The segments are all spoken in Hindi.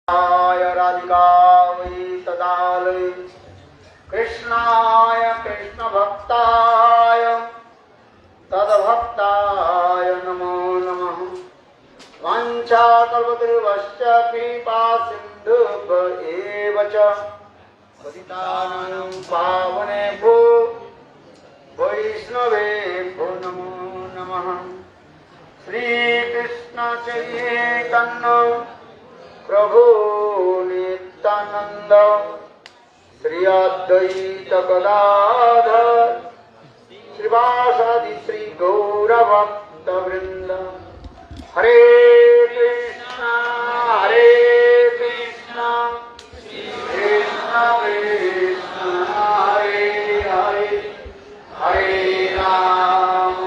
राधिकायै तदालये कृष्णाय कृष्णभक्ताय तद्भक्ताय नमो नमः। वाञ्छाकल्पतरुश्च कृपा सिन्धुभ्य एव च पतितानां पावनेभ्यो वैष्णवेभ्यो नमो नमः। श्रीकृष्ण चैतन्य प्रभु नित्यानंद श्री अद्वैत गदाधर श्रीवासादि श्री गौरभक्त वृंद। हरे कृष्णा कृष्ण कृष्ण हरे हरे हरे राम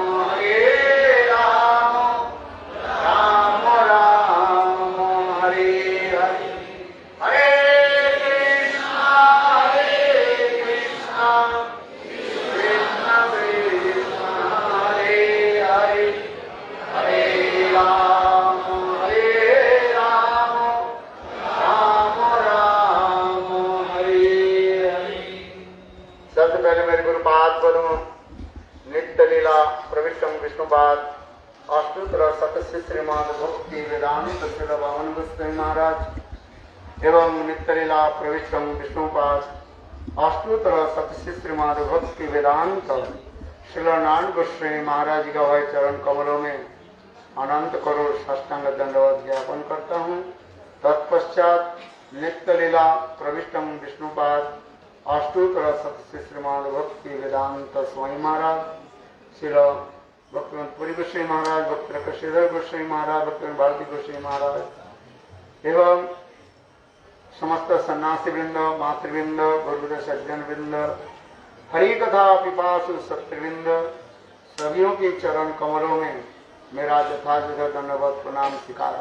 राम राम हरे हरे हरे कृष्णा कृष्ण कृष्ण हरे हरे हरे राम राम राम हरे हरे। सबसे पहले मेरे गुरुपाद पद्म नित्य लीला प्रविष्टम विष्णुपाद अष्टोत्तर शतस्य श्रीमद भक्ति वेदांत श्रील वामन गोस्वामी महाराज एवं नित्य लीला प्रविष्टम विष्णुपाद अष्टोत्तर शतस्य श्रीमद भक्ति वेदांत श्रील नारायण गोस्वामी महाराज का भाई चरण कमलों में अनंत करोड़ साष्टांग दंडवत ज्ञापन करता हूँ। तत्पश्चात नित्य लीला प्रविष्टम विष्णुपाद अष्टोत्तर शतस्य श्रीमद भक्ति वेदांत स्वामी महाराज श्रील भक्तिवंत पुरी गोस्वामी महाराज, भक्त श्रीधर गोस्वामी महाराज, भक्तिवंत भारती गोस्वामी महाराज एवं समस्त सन्यासी वृंद, मातृवृंद, गुरुदेव सज्जन वृंद, हरि कथा पिपासु सत्यवृंद सभियों के चरण कमलों में मेरा यथायथ दंडवत प्रणाम स्वीकार।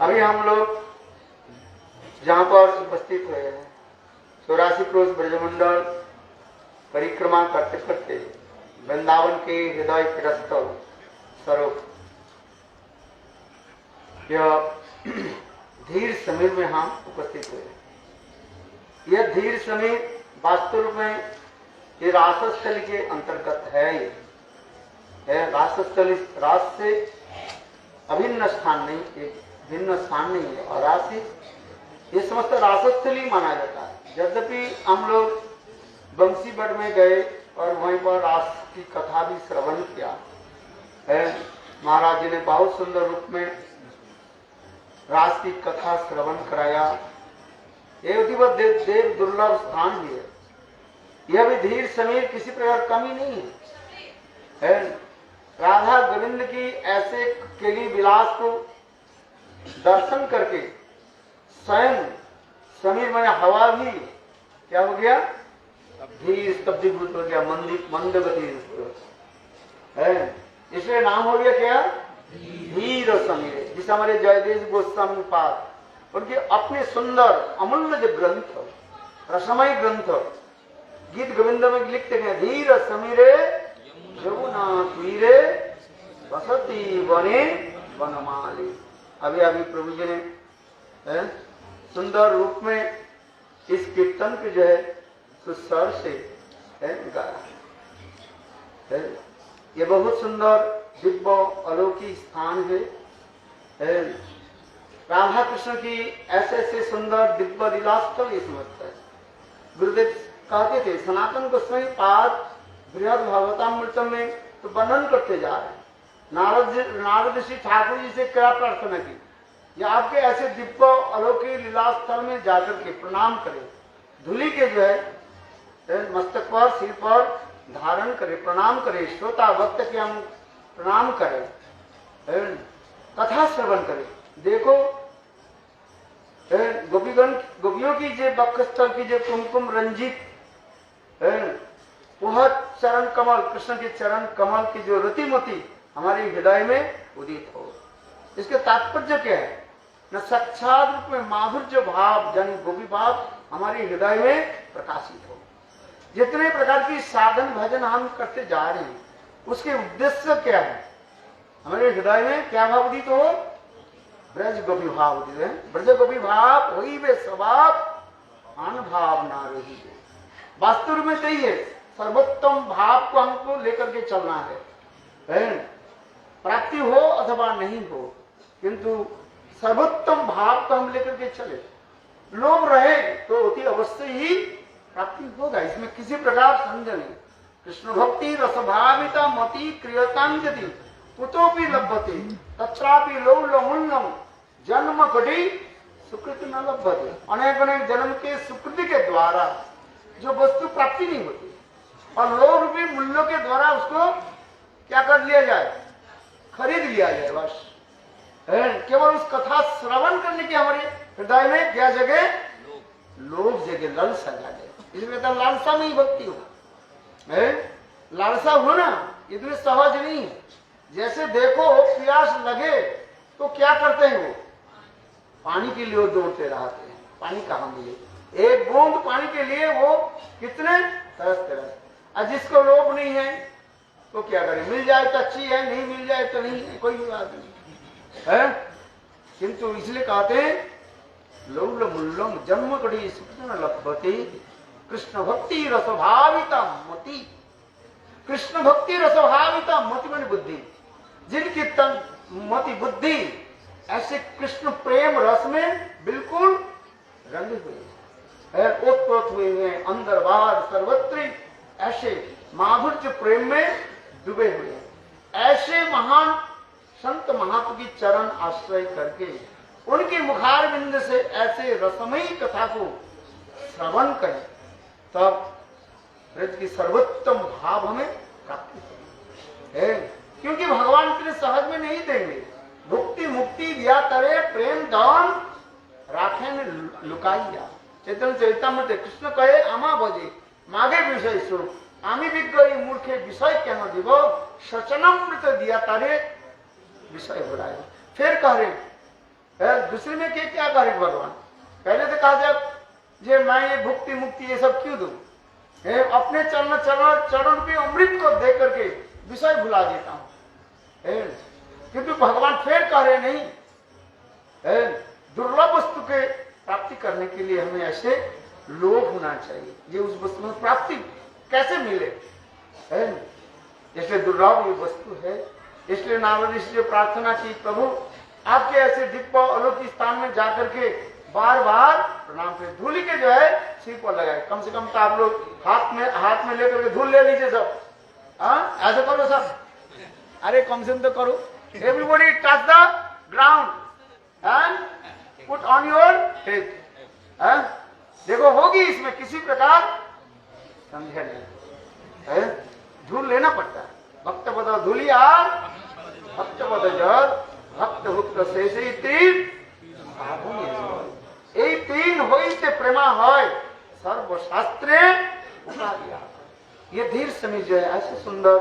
अभी हम लोग जहाँ पर उपस्थित हुए हैं 84 क्रोश ब्रजमंडल परिक्रमा करते करते वृंदावन के हृदय तिरस्थ स्वरूप यह धीर समीर में हम उपस्थित हुए। यह धीर समीर वास्तव में ये रासस्थल के अंतर्गत है। रासस्थल रास से अभिन्न स्थान नहीं, एक भिन्न स्थान नहीं है और राशि ये समस्त रासस्थल ही माना जाता है। यद्यपि हम लोग बंसीगढ़ में गए और वहीं पर रास की कथा भी श्रवण किया है। महाराज जी ने बहुत सुंदर रूप में रास की कथा श्रवण कराया। ये देव दुर्लभ स्थान भी है। यह भी धीर समीर किसी प्रकार कमी नहीं है। राधा गोविंद की ऐसे केली विलास को दर्शन करके स्वयं समीर में हवा भी क्या हो गया, धीर स्तब्धीभूत हो गया, मंदगति है। इसलिए नाम हो गया क्या, धीर समीर। जिसे हमारे जयदेव गोस्वामी पाद उनके अपने सुंदर अमूल्य जो ग्रंथ रसमय ग्रंथ गीत गोविंद में लिखते हैं, धीर समीरे यमुना तीरे बसती वने वनमाली। अभी अभी प्रभु जी ने सुंदर रूप में इस कीर्तन के जो है सुस्वर से गाया है। ये बहुत सुंदर दिव्य अलौकिक स्थान है। राधा कृष्ण की ऐसे ऐसे सुंदर दिव्य लीलास्थल ये समझता है। गुरुदेव कहते थे सनातन गोस्वामी पाद बृहद भागवतामृतम में तो वर्णन करते जा रहे हैं। नारद ऋषि ठाकुर जी से क्या प्रार्थना की, या आपके ऐसे दिव्य अलौकिक लीलास्थल में जाकर के प्रणाम करें, धूलि के जो है मस्तक पर सिर पर धारण करे, प्रणाम करे, श्रोता भक्त के हम प्रणाम करें, कथा श्रवण करें। देखो गोपियों की जो वक्षस्थल की जो कुमकुम रंजित वह चरण कमल, कृष्ण के चरण कमल की जो रतिमती हमारे हृदय में उदित हो। इसके तात्पर्य क्या है, न साक्षात रूप में माधुर्य भाव यानी गोपी भाव हमारे हृदय में प्रकाशित हो। जितने प्रकार की साधन भजन हम करते जा रहे हैं उसके उद्देश्य क्या है, हमारे हृदय में क्या भाव उदित हो, ब्रज गोपी भाव दिए, ब्रज गोपी भाव वही वे स्वभाव अन भाव ना रही है। वास्तव में सही है, सर्वोत्तम भाव को हमको लेकर के चलना है। प्राप्ति हो अथवा नहीं हो, किंतु सर्वोत्तम भाव को हम लेकर के चले। लोभ रहे तो अति अवश्य ही प्राप्ति होगा, इसमें किसी प्रकार संदेह नहीं। कृष्ण भक्ति रसभाविता मति क्रियतांजति कुतोपि लभ्यते तत्रापि लौल्यमूल्यम जन्म कटी सुकृति न लभ्यते। अनेक अनेक जन्म के सुकृति के द्वारा जो वस्तु प्राप्ति नहीं होती, और लोभ रूपी मूल्यों के द्वारा उसको क्या कर लिया जाए, खरीद लिया जाए। बस केवल उस कथा श्रवण करने की हमारे हृदय में क्या जगह, लोभ जगह, लालसा जागे। इसलिए तो लालसा में ही भक्ति हो। लालसा होना इतने सहज नहीं है। जैसे देखो प्यास लगे तो क्या करते हैं, वो पानी के लिए दौड़ते रहते हैं, पानी कहाँ मिले, एक बूंद पानी के लिए वो कितने तरसते रहते। और जिसको लोभ नहीं है तो क्या करे, मिल जाए तो अच्छी है, नहीं मिल जाए तो नहीं है, कोई बात नहीं है। किंतु इसलिए कहते हैं लौल्य मूल्यम जन्म कड़ी सुकृति लभ्यते कृष्ण भक्ति रसभाविता मति। कृष्ण भक्ति रसभाविता मति माने बुद्धि, जिनकी तन मति बुद्धि ऐसे कृष्ण प्रेम रस में बिल्कुल रंगे हुए हैं, ओतप्रोत हुए हैं, अंदर बाहर सर्वत्र ऐसे माधुर्य प्रेम में डूबे हुए हैं। ऐसे महान संत महात्मा की चरण आश्रय करके उनके मुखार बिंद से ऐसे रसमयी कथा को श्रवण करें, तब ब्रज की सर्वोत्तम भाव हमें प्राप्ति है। क्योंकि भगवान इतने सहज में नहीं देंगे। भुक्ति मुक्ति दिया करे प्रेम दान राखे में लुकाइया। चैतन्य चैतन्य कृष्ण कहे आमा बजे मागे विषय स्वरूप आमी विज्ञ मूर्खे विषय क्या দিব सचनामृत दिया तारे विषय हो रहा है। फिर कह रहे दूसरे में क्या कह रहे भगवान, पहले तो कहा जब जे मैं ये भुक्ति मुक्ति ये सब क्यों दूं, अपने चरण पे अमृत को दे करके विषय भुला देता हूं। किंतु भगवान फिर कह रहे नहीं, दुर्लभ वस्तु के प्राप्ति करने के लिए हमें ऐसे लोभ होना चाहिए। ये उस वस्तु में प्राप्ति कैसे मिले, इसलिए दुर्लभ ये वस्तु है। इसलिए नारद ऋषि ने प्रार्थना की, प्रभु आपके ऐसे दिव्य अलौकिक स्थान में जाकर के बार बार प्रणाम करें। धूली के जो है सिर पर लगाए, कम से कम तो आप लोग हाथ में लेकर के धूल ले लीजिए सब। ऐसे करो सब, अरे कम से कम तो करो। Everybody touch the ground and put on your head. देखो होगी इसमें किसी प्रकार संध्या नहीं, धूल लेना पड़ता है। भक्त पद धूलिया भक्त पद जल भक्त भुक्त से तीन এই तीन হইতে प्रेमा হয় सर्वशास्त्रे उपाधिया। ये धीर समय जो है ऐसे सुंदर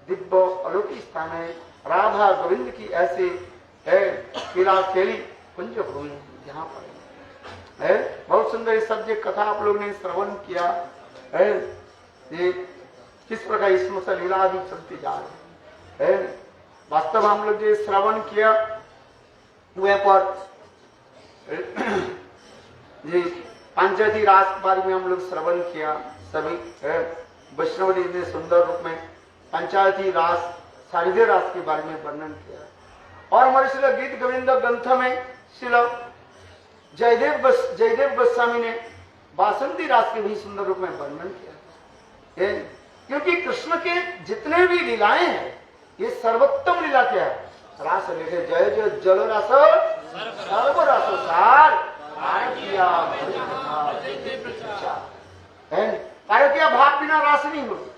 दिव्य अलौकिक स्थान है। राधा गोविंद की ऐसे है पीला खेली कुंज भूमि, यहाँ पर है बहुत सुंदर। इस सब जो कथा आप लोग ने श्रवण किया है, ये किस प्रकार इसमें से लीला आदि चलती जा रही है। वास्तव हम लोग जो श्रवण किया वह पर जी पंचायती रास के बारे में हम लोग श्रवण किया। सभी वैष्णव ने इतने सुंदर रूप में पंचायती रास शारीदे रास के बारे में वर्णन किया। और हमारे श्री गीत गोविंद ग्रंथ में श्री जयदेव गोस्वामी ने बासंती रास के भी सुंदर रूप में वर्णन किया। क्योंकि कृष्ण के जितने भी लीलाएं हैं ये सर्वोत्तम लीला क्या है, रास लिखे जय जय जल रस सर्व रस सार पारकीय भाव बिना रास नहीं होती,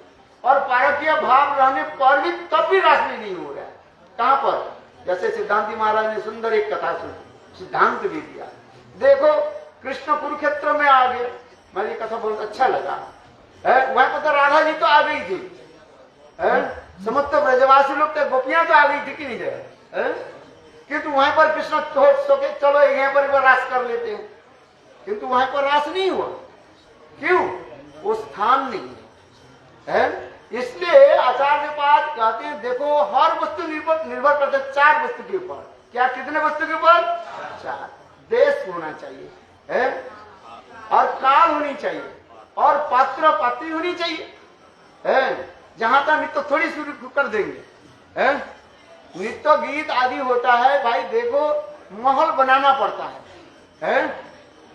और पारकीय भाव रहने पर भी तब भी रास नहीं हो रहा है। कहां पर, जैसे सिद्धांति महाराज ने सुंदर एक कथा सुनी, सिद्धांत भी दिया। देखो कृष्ण कुरुक्षेत्र में आ गए, मुझे कथा बहुत अच्छा लगा। वहां पर तो राधा जी तो आ गई थी, समस्त ब्रजवासी लोग तो गोपियां तो आ गई थी कि नहीं गए, किंतु वहां पर कृष्ण सोचे चलो यहाँ पर रास कर लेते हैं, किंतु वहां पर रास नहीं हुआ। क्यों, वो स्थान नहीं है। इसलिए आचार्य पाद कहते हैं देखो हर वस्तु निर्भर करते चार वस्तु के ऊपर। क्या, कितने वस्तु के ऊपर? आचार, देश होना चाहिए है, और काल होनी चाहिए, और पात्र पात्री होनी चाहिए है। जहां तक नृत्य थोड़ी शुरू कर देंगे है, नृत्य गीत आदि होता है भाई, देखो माहौल बनाना पड़ता है।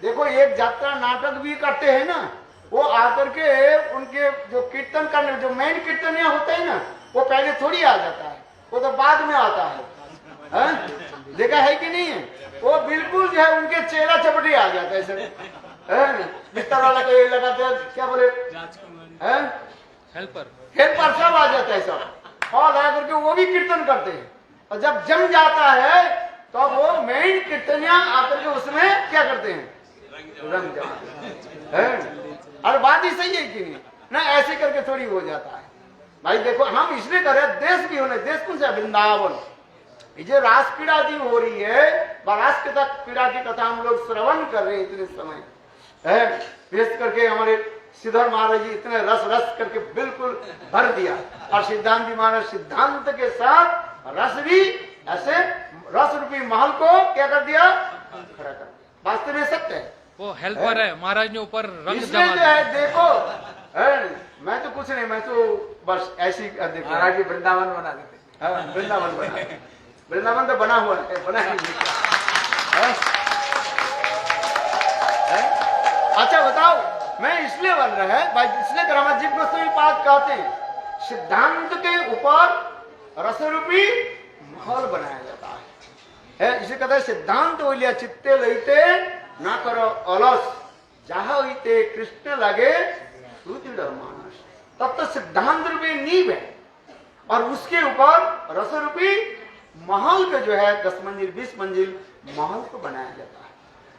देखो एक यात्रा नाटक भी करते हैं ना, वो आकर के उनके जो कीर्तन करने, जो मेन कीर्तन यहाँ होते हैं ना, वो पहले थोड़ी आ जाता है, वो तो बाद में आता है। देखा है कि नहीं है? वो बिल्कुल जो है उनके चेला चपटी आ जाता है सर, बिस्तर वाला के लगाते हैं, क्या बोले हेल्पर सब आ जाता है सब, और आ करके वो भी कीर्तन करते हैं। और जब जम जाता है तो वो मेन कीर्तनिया आकर के उसमें क्या करते हैं, रंग जाते हैं। और बात ही सही है कि नहीं ना, ऐसे करके थोड़ी हो जाता है भाई। देखो हम इसलिए कर रहे हैं, देश भी होने, देश कौन सा वृंदावन, ये जो रास क्रीड़ा दी हो रही है, रास क्रीड़ा की कथा हम लोग श्रवण कर रहे हैं इतने समय है। विशेष करके हमारे श्रीधर महाराज जी इतने रस रस करके बिल्कुल भर दिया, और सिद्धांत जी महाराज सिद्धांत के साथ रस भी ऐसे रस रूपी महल को क्या कर दिया, खड़ा कर दिया। वास्तव में सत्य है, वो हेल्पर है महाराज ने ऊपर रंग इसलिए जो है देखो मैं तो कुछ नहीं, मैं तो बस ऐसी महाराज जी वृंदावन बना देते, वृंदावन बना, वृंदावन तो बना हुआ है, बना ही नहीं। अच्छा बताओ, मैं इसलिए बोल रहा है भाई, इसलिए ग्रामाजीव गोस्वामी पाद कहते हैं सिद्धांत के ऊपर रसरूपी महल बनाया जाता है। इसे कहते हैं सिद्धांत बोलिया चित्ते लईते ना करो अलस, जहां होते कृष्ण लगे सुदृढ़ मानस। तब तो सिद्धांत रूपी नींव है, और उसके ऊपर रस रूपी महल के जो है 10 मंजिल 20 मंजिल महल को बनाया जाता है,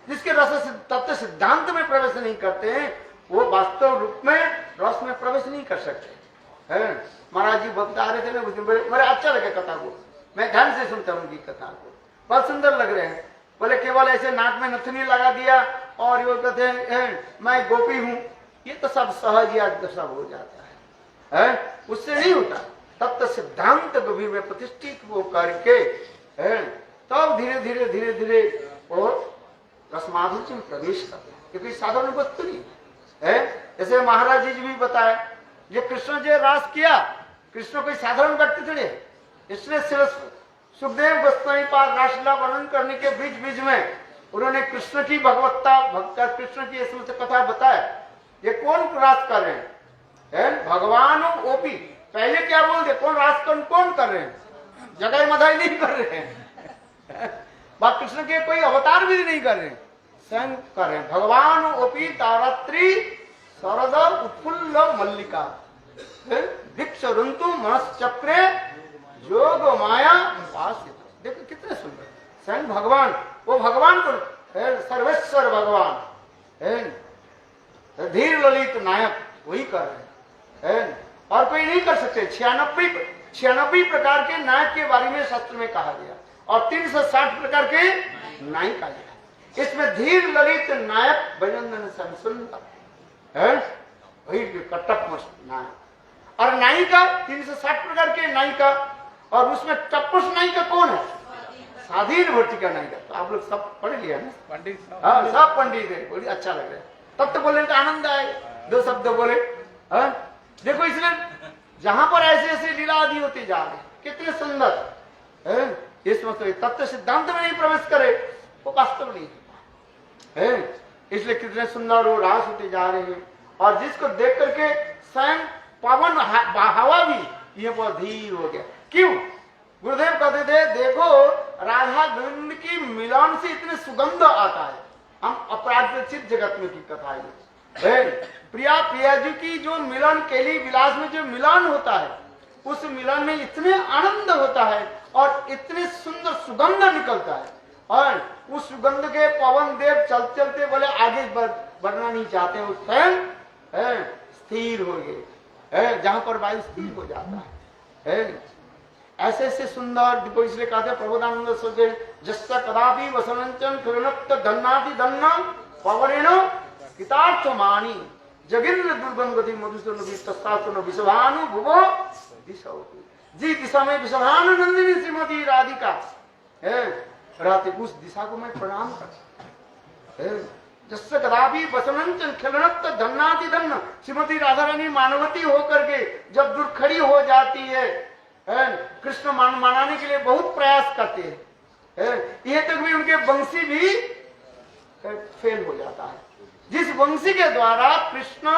जिसके रस तत्व सिद्धांत में प्रवेश नहीं करते हैं, वो वास्तव रूप में रस में प्रवेश नहीं कर सकते हैं। महाराज जी बता रहे थे ना उस दिन, बड़े अच्छा लगे कथा को, मैं ध्यान से सुनता हूँ उनकी कथा को, बहुत सुंदर लग रहे हैं। बोले केवल ऐसे नाक में नथनी लगा दिया और ये कहते हैं मैं गोपी हूँ, ये तो सब सहज या सब हो जाता है, उससे नहीं होता। तब तो सिद्धांत गंभीर में प्रतिष्ठित वो करके तब धीरे धीरे धीरे धीरे वो रसमाधुर्य में प्रवेश करते हैं, क्योंकि साधारण वस्तु नहीं है। जैसे महाराज जी भी बताया, ये कृष्ण जो रास किया, कृष्ण कोई साधारण व्यक्ति थोड़े, इसलिए सुखदेव गोस्वामी पाद रासलीला वर्णन करने के बीच बीच में उन्होंने कृष्ण की भगवत्ता कृष्ण की इसमें कथा बताया। ये कौन रास कर रहे हैं, भगवान ओपी। पहले क्या बोलते, कौन रास कौन कर रहे हैं, जगह मधाई नहीं कर रहे हैं, बात कृष्ण के कोई अवतार भी नहीं कर रहे हैं, स्वयं कर रहे हैं। भगवान ओपी तारात्री शरद उत्फुल्ल मल्लिका दीक्ष ऋतु मनश्चक्रे योग माया उपासित। देखो कितने सुंदर स्वयं भगवान, वो भगवान को सर्वेश्वर भगवान धीर ललित नायक वही कर रहे हैं, और कोई नहीं कर सकते। 96 प्रकार के नायक के बारे में शास्त्र में कहा गया, और 360 प्रकार के नायिका है। इसमें धीर ललित नायक भजन सुंदर है, वही कटक मस्त नायक। और नायिका 360 प्रकार के नायिका, और उसमें तपस नायिका कौन है, स्वाधीन भर्ती का नायिका। तो आप लोग सब पढ़ लिया ना, पंडित हाँ सब पंडित है, बड़ी अच्छा लग रहा है। तब तो बोलने का आनंद आए, 2 शब्द बोले। देखो इसलिए जहां पर ऐसे ऐसे लीला आदि होती जा रहे, कितने सुंदर इसमें तो तत्व सिद्धांत में नहीं प्रवेश करे, वो वास्तव नहीं है। इसलिए कितने सुंदर वो रास होते जा रहे हैं, और जिसको देख करके स्वयं पवन हवा भी ये पर धीर हो गया। क्यों? गुरुदेव कहते थे देखो राधा गोविंद की मिलन से इतने सुगंध आता है। हम अपराधित जगत में की कथा है, प्रिया प्रिया जी की जो मिलन केली विलास में जो मिलन होता है, उस मिलन में इतने आनंद होता है और इतने सुंदर सुगंध निकलता है, और उस सुगंध के पवन देव चलते चलते बोले आगे बढ़ना नहीं चाहते, वो स्वयं स्थिर हो गए, जहां पर वायु स्थिर हो जाता है। ऐसे ऐसे सुंदर देखो, इसलिए कहते हैं प्रबोधानंद सोचे जस्सा कदापि वसनंचन कृणक्त धन्नाति धन्न पवरेण कितार्थ मानी जगिन्द्र दुर्गम गति मधुसूदन तस्तासुन विषभानु भुवो दिशा। जी दिशा में विषभानु नंदिनी श्रीमती राधिका है, रहते, उस दिशा को मैं प्रणाम करता हूं। जस्से कदापि वसनंचन खिलनत धन्नाति धन्य, श्रीमती राधा रानी मानवती होकर के जब दूर खड़ी हो जाती है, कृष्ण मनाने के लिए बहुत प्रयास करते हैं, ये तक भी उनके वंशी भी फेल हो जाता है। जिस वंशी के द्वारा कृष्ण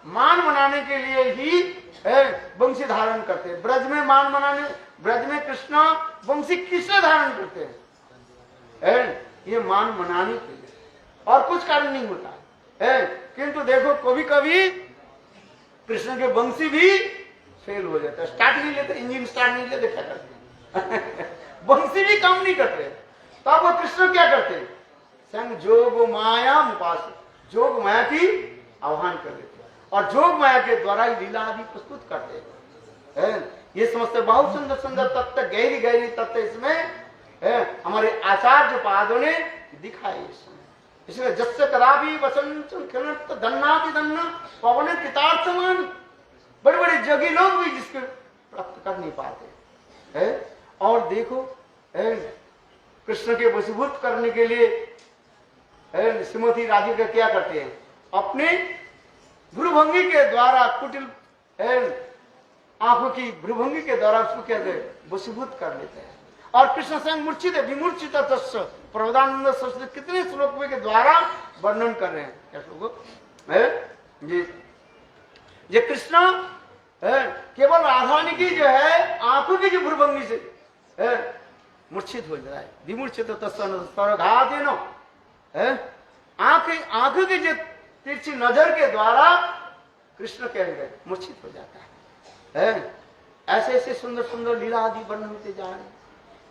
मान मनाने के लिए ही वंशी धारण करते हैं, ब्रज में मान मनाने, ब्रज में कृष्ण वंशी किससे धारण करते हैं? ये मान मनाने के लिए, और कुछ कारण नहीं होता है। किंतु देखो कभी कभी कृष्ण के वंशी भी फेल हो जाता है, स्टार्ट नहीं लेते, इंजन स्टार्ट नहीं लेते, क्या करते हैं? वंशी भी काम नहीं करते, तब वो कृष्ण क्या करते हैं? संग जोग माया उपास, जोग माया की आह्वान कर देते हैं और जोग माया के द्वारा ही लीला आदि प्रस्तुत करते हैं। ये समझते बहुत सुंदर सुंदर तत्व, गहरी गहरी तत्व इसमें हमारे आचार्य पादों ने दिखाए इसमें। इसलिए जस्य कदापि वसंत खिलनत धन्नाति धन्य पवन कृतार्थमान, बड़े बड़े जगी लोग भी जिसको प्राप्त कर नहीं पाते है। और देखो कृष्ण के वशीभूत करने के लिए श्रीमती राधिका क्या करते हैं? अपने भ्रुभंगी के द्वारा, कुटिल आंखों की भ्रुभंगी के द्वारा उसको क्या वशीभूत कर लेते हैं। और कृष्ण स्वयं मूर्छित विमूर्छित प्रवदानंद सरस्वती कितने श्लोक के द्वारा वर्णन कर रहे हैं। क्या श्लोक? ये कृष्ण केवल राधारानी की जो है आंखों की जो भ्रुभंगी से मूर्छित हो जाए, विमूर्छित आंखों की जो तिरछी नजर के द्वारा कृष्ण कह गए मूर्छित हो जाता है। ऐसे ऐसे सुंदर सुंदर लीला आदि वर्णन होते जा रहे हैं।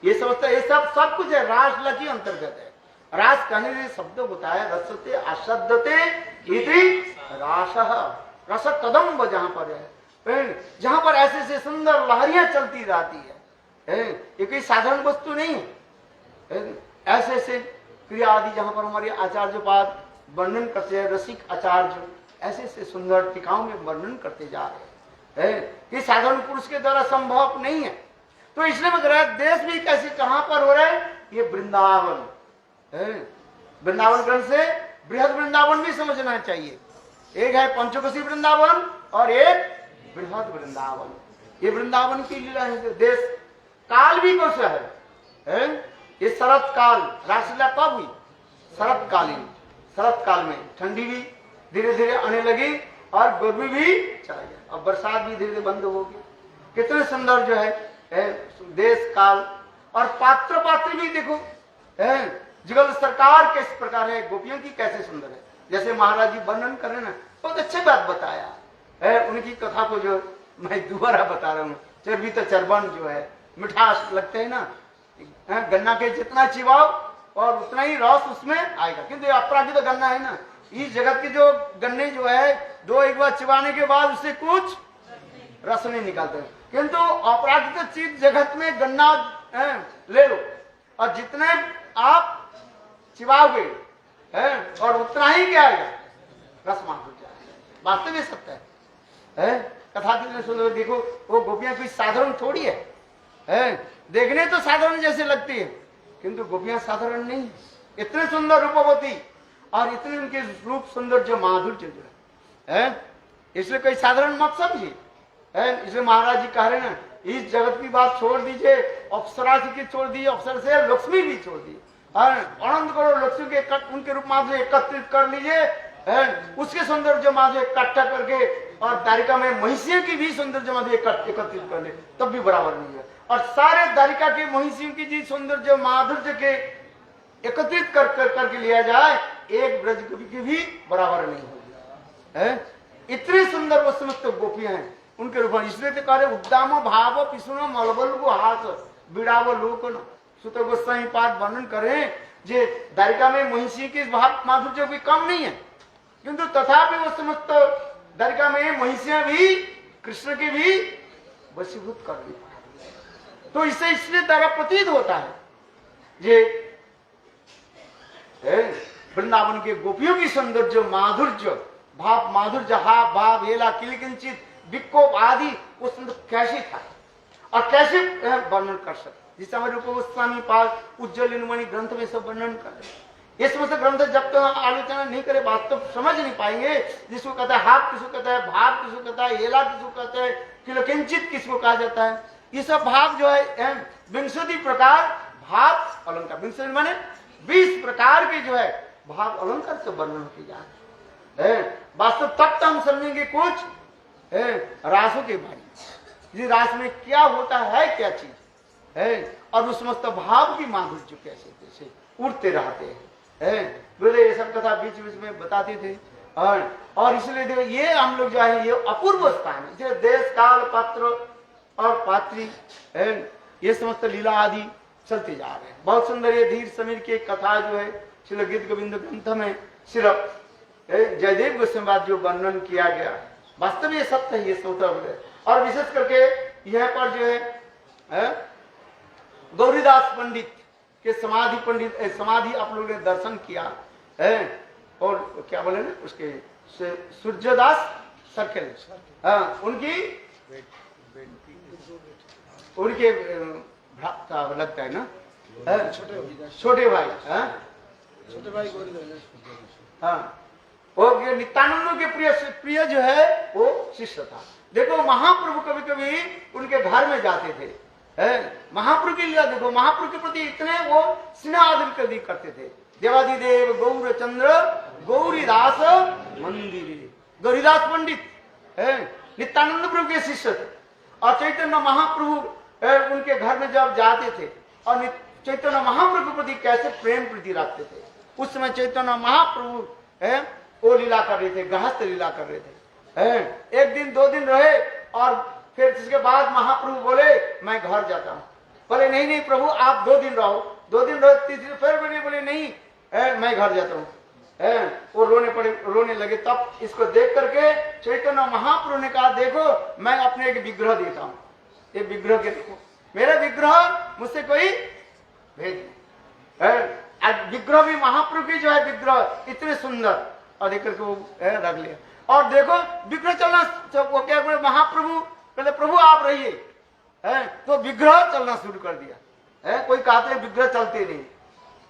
ये समझता है, ये सब कुछ है, रास लकी अंतर्गत है। रास कहने से शब्द होता है रसते अशब्दते इति रासः, रस कदम्ब जहां पर है, जहां पर ऐसे ऐसे सुंदर लहरियां चलती रहती है। ये कोई साधारण वस्तु नहीं है। ऐसे ऐसे क्रिया आदि जहां पर हमारे आचार्य पाद वर्णन करते हैं, रसिक आचार्य ऐसे ऐसे सुंदर टीकाओं में वर्णन करते जा रहे हैं। ये साधारण पुरुष के द्वारा संभव नहीं है। तो इसलिए मैं कह रहा है, देश भी कैसे कहां पर हो रहा है? ये वृंदावन है। वृंदावन ग्रंथ से बृहद वृंदावन भी समझना चाहिए। एक है पंचकोशी वृंदावन और एक बृहद वृंदावन। ये वृंदावन की लीला है। देश काल भी कौन सा है? ये शरत काल, रासलीला कब हुई? शरत कालीन, शरत काल में ठंडी भी धीरे धीरे आने लगी और गर्मी भी चला गया और बरसात भी धीरे धीरे बंद हो गई। कितने सुंदर जो है देश काल और पात्र पात्र भी देखो, जुगल सरकार किस प्रकार है, गोपियों की कैसे सुंदर है। जैसे महाराज जी वर्णन कर रहे हैं ना, बहुत अच्छी बात बताया है। उनकी कथा को जो मैं दोबारा बता रहा हूँ, चरबी तो चरबन जो है मिठास लगते है ना, गन्ना के जितना चिबाओ और उतना ही रस उसमें आएगा। किंतु अपराजित तो गन्ना है ना, इस जगत के जो गन्ने जो है दो एक बार चिबाने के बाद उससे कुछ रस नहीं निकालते। किंतु अपराजित चीज जगत में गन्ना ले लो और जितने आप चिबाओगे और उतना ही क्या आएगा? रस माधुर्य जाएगा। वास्तविक सत्य है। कथा कितने सुंदर, देखो वो गोपियां कोई साधारण थोड़ी है। देखने तो साधारण जैसे लगती है किंतु गोपियां साधारण नहीं, इतने सुंदर रूपवती और इतने उनके रूप सुंदर जो माधुर्य जो है। इसलिए कोई साधारण मत समझिए। इसलिए महाराज जी कह रहे हैं ना, इस जगत की बात छोड़ दीजिए, अप्सरा की छोड़ दीजिए, अप्सर से लक्ष्मी भी छोड़ दीजिए और अनंत करोड़ लक्ष्मी के उनके रूप माधुर्य एकत्रित कर लीजिए, उसके सौंदर्य माधुर्य इकट्ठा करके और द्वारिका में महिषियों की भी सौंदर्य माधुर्य एकत्रित कर ले, तब भी बराबर नहीं है। और सारे द्वारिका के महिषियों की जी सौंदर्य माधुर्य के एकत्रित करके लिया जाए, एक ब्रज की भी बराबर नहीं होगी। इतने सुंदर वो समस्त गोपियां हैं उनके रूप में। इसलिए तो कह रहे उद्दाम भाव पिसुनो मलबल को हाथ बिड़ाव लोक न सुत गोस्वामी पाद वर्णन करें जे द्वारिका में महिषी के भाव माधुर्य भी कम नहीं है, किंतु तथापि वो समस्त द्वारिका में महिषियां भी कृष्ण के भी वशीभूत कर दी। तो इससे इसलिए द्वारा प्रतीत होता है जे वृंदावन के गोपियों की सौंदर्य माधुर्य भाव माधुर्य हा भाव हेला किलकिंचित विक्षोभ आदि वो सुंदर कैसे था और कैसे वर्णन कर सकते। जिस समय रूप गोस्वामी पाद उज्जवल मणि ग्रंथ में सब वर्णन कर रहे। ये समस्त ग्रंथ जब तक हम आलोचना नहीं करे वास्तव तो समझ नहीं पाएंगे। जिसको कहता है हाथ किसको कहता है, भाव किसको कहता है, हेला किसको कहता है, किलोकिंचित किसको कहा जाता है। ये सब भाव जो है विंशति प्रकार भाव अलंकार, विंशति माने 20 प्रकार के जो है भाव अलंकार से वर्णन किए जा रहे। वास्तव तब तो हम समझेंगे कुछ रासों के बारे में, रास में क्या होता है, क्या चीज है, और उस समस्त भाव की माधुर्य कैसे कैसे उड़ते रहते हैं। बोले ये सब कथा बीच बीच में बताते थे। और इसलिए देखो ये हम लोग जो है ये अपूर्व स्थान है, जो देश काल पात्र और पात्री ये समस्त लीला आदि चलते जा रहे हैं। बहुत सुंदर ये धीर समीर की कथा जो है श्री गीत गोविंद ग्रंथ में सिर्फ जयदेव गोस्वामी जो वर्णन किया गया वास्तव ये सत्य है, ये स्वतः। और विशेष करके यहाँ पर जो है गौरीदास पंडित के समाधि पंडित समाधि आप लोगों ने दर्शन किया है। और क्या बोले ना उसके सूर्यदास सर्कल, हाँ उनके भ्राता लगता है ना, छोटे भाई, छोटे भाई हाँ वो नित्यानंद के प्रिय जो है वो शिष्य था। देखो महाप्रभु कभी कभी उनके घर में जाते थे, महाप्रभु की लीला देखो, महाप्रभु के प्रति इतने वो स्नेह आदर करते थे। देवादिदेव गौर चंद्र गौरीदास मंदिर, गौरीदास पंडित नित्यानंद प्रभु के शिष्य थे। और चैतन्य महाप्रभु उनके घर में जब जाते थे और चैतन्य महाप्रभु के प्रति कैसे प्रेम प्रीति रखते थे। उस समय चैतन्य महाप्रभु वो लीला कर रहे थे, गृहस्थ लीला कर रहे थे। एक दिन 2 दिन रहे और फिर इसके बाद महाप्रभु बोले मैं घर जाता हूँ। बोले नहीं नहीं प्रभु आप 2 दिन रहो, 2 दिन रहो, तीसरे फिर बोले नहीं मैं घर जाता हूँ। वो रोने लगे। तब इसको देख करके चैतन्य महाप्रभु ने कहा देखो मैं अपने एक विग्रह देता हूँ, ये विग्रह के देखो मेरा विग्रह मुझसे कोई भेज। विग्रह भी महाप्रभु की जो है विग्रह इतने सुंदर, और देख करके वो रख लिया। और देखो विग्रह चलना, वो क्या बोले महाप्रभु पहले प्रभु आप रहिए, तो विग्रह चलना शुरू कर दिया। कोई कहते हैं विग्रह चलते नहीं,